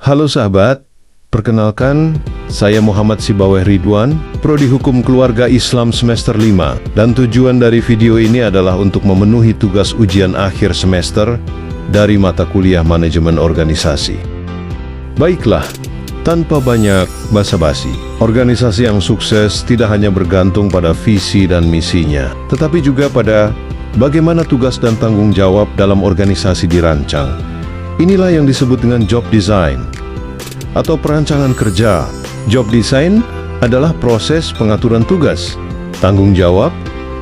Halo sahabat, perkenalkan, saya Muhammad Sibaweh Ridwan, Prodi Hukum Keluarga Islam semester 5, dan tujuan dari video ini adalah untuk memenuhi tugas ujian akhir semester dari mata kuliah Manajemen Organisasi. Baiklah, tanpa banyak basa-basi, organisasi yang sukses tidak hanya bergantung pada visi dan misinya, tetapi juga pada bagaimana tugas dan tanggung jawab dalam organisasi dirancang. Inilah yang disebut dengan job design atau perancangan kerja. Job design adalah proses pengaturan tugas, tanggung jawab,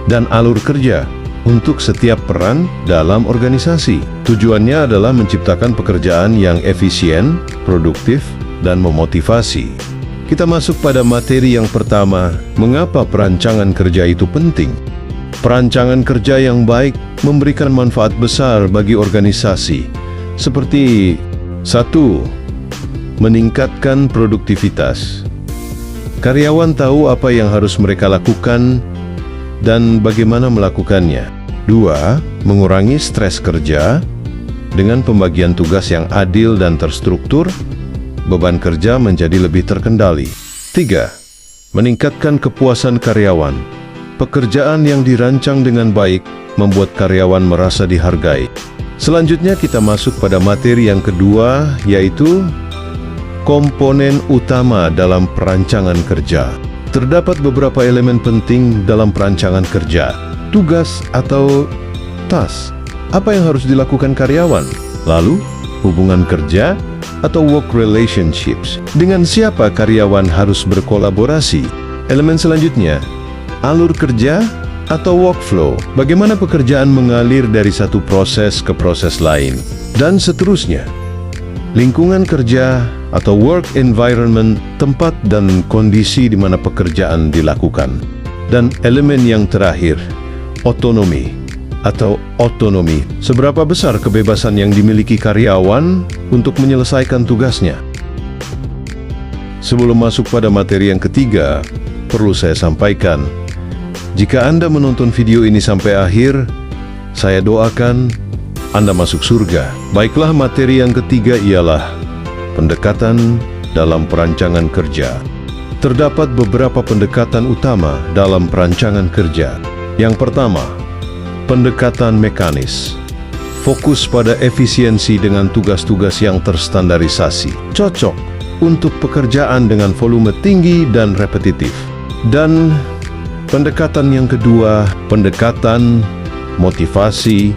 dan alur kerja untuk setiap peran dalam organisasi. Tujuannya adalah menciptakan pekerjaan yang efisien, produktif, dan memotivasi. Kita masuk pada materi yang pertama, mengapa perancangan kerja itu penting? Perancangan kerja yang baik memberikan manfaat besar bagi organisasi, seperti 1. Meningkatkan produktivitas. Karyawan tahu apa yang harus mereka lakukan dan bagaimana melakukannya. 2. Mengurangi stres kerja. Dengan pembagian tugas yang adil dan terstruktur, beban kerja menjadi lebih terkendali. 3. Meningkatkan kepuasan karyawan. Pekerjaan yang dirancang dengan baik membuat karyawan merasa dihargai. Selanjutnya kita masuk pada materi yang kedua, yaitu komponen utama dalam perancangan kerja. Terdapat beberapa elemen penting dalam perancangan kerja. Tugas atau task. Apa yang harus dilakukan karyawan? Lalu, hubungan kerja atau work relationships. Dengan siapa karyawan harus berkolaborasi? Elemen selanjutnya, alur kerja atau workflow. Bagaimana pekerjaan mengalir dari satu proses ke proses lain. Dan seterusnya. Lingkungan kerja atau work environment, tempat dan kondisi di mana pekerjaan dilakukan. Dan elemen yang terakhir, otonomi atau otonomi. Seberapa besar kebebasan yang dimiliki karyawan untuk menyelesaikan tugasnya? Sebelum masuk pada materi yang ketiga, perlu saya sampaikan, jika Anda menonton video ini sampai akhir, saya doakan Anda masuk surga. Baiklah, materi yang ketiga ialah pendekatan dalam perancangan kerja. Terdapat beberapa pendekatan utama dalam perancangan kerja. Yang pertama, pendekatan mekanis. Fokus pada efisiensi dengan tugas-tugas yang terstandarisasi. Cocok untuk pekerjaan dengan volume tinggi dan repetitif. Dan pendekatan yang kedua, pendekatan motivasi,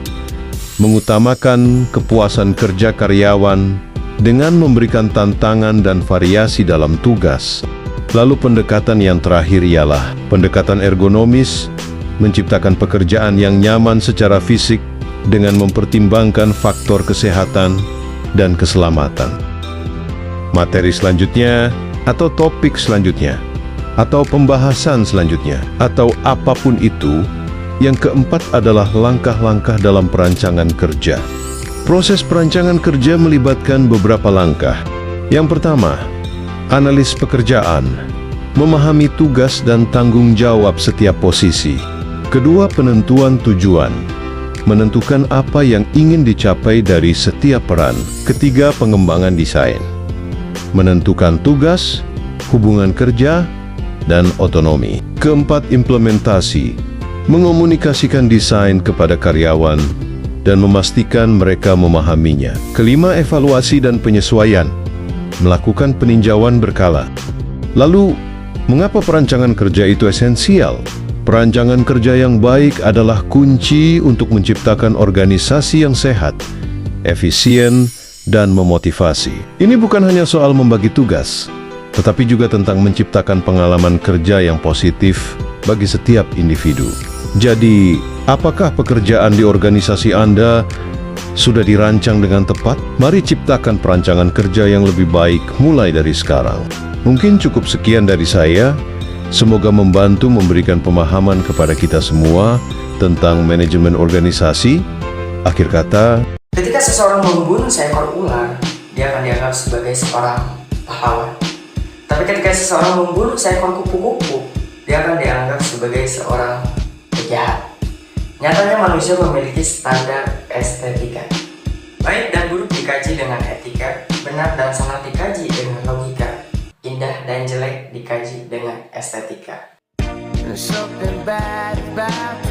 mengutamakan kepuasan kerja karyawan dengan memberikan tantangan dan variasi dalam tugas. Lalu pendekatan yang terakhir ialah pendekatan ergonomis, menciptakan pekerjaan yang nyaman secara fisik dengan mempertimbangkan faktor kesehatan dan keselamatan. Materi selanjutnya atau topik selanjutnya, atau pembahasan selanjutnya, atau apapun itu, yang keempat adalah langkah-langkah dalam perancangan kerja. Proses perancangan kerja melibatkan beberapa langkah. Yang pertama, analis pekerjaan, memahami tugas dan tanggung jawab setiap posisi. Kedua, penentuan tujuan, menentukan apa yang ingin dicapai dari setiap peran. Ketiga, pengembangan desain, menentukan tugas, hubungan kerja, dan otonomi. Keempat, implementasi, mengomunikasikan desain kepada karyawan dan memastikan mereka memahaminya. Kelima, evaluasi dan penyesuaian, melakukan peninjauan berkala. Lalu, mengapa perancangan kerja itu esensial? Perancangan kerja yang baik adalah kunci untuk menciptakan organisasi yang sehat, efisien, dan memotivasi. Ini bukan hanya soal membagi tugas, tetapi juga tentang menciptakan pengalaman kerja yang positif bagi setiap individu. Jadi, apakah pekerjaan di organisasi Anda sudah dirancang dengan tepat? Mari ciptakan perancangan kerja yang lebih baik mulai dari sekarang. Mungkin cukup sekian dari saya. Semoga membantu memberikan pemahaman kepada kita semua tentang manajemen organisasi. Akhir kata, ketika seseorang membunuh seekor ular, dia akan dianggap sebagai seorang pahlawan. Tapi ketika seseorang membunuh seekor kupu-kupu, dia akan dianggap sebagai seorang penjahat. Nyatanya manusia memiliki standar estetika. Baik dan buruk dikaji dengan etika, Benar dan salah dikaji dengan logika, indah dan jelek dikaji dengan estetika. There's something bad about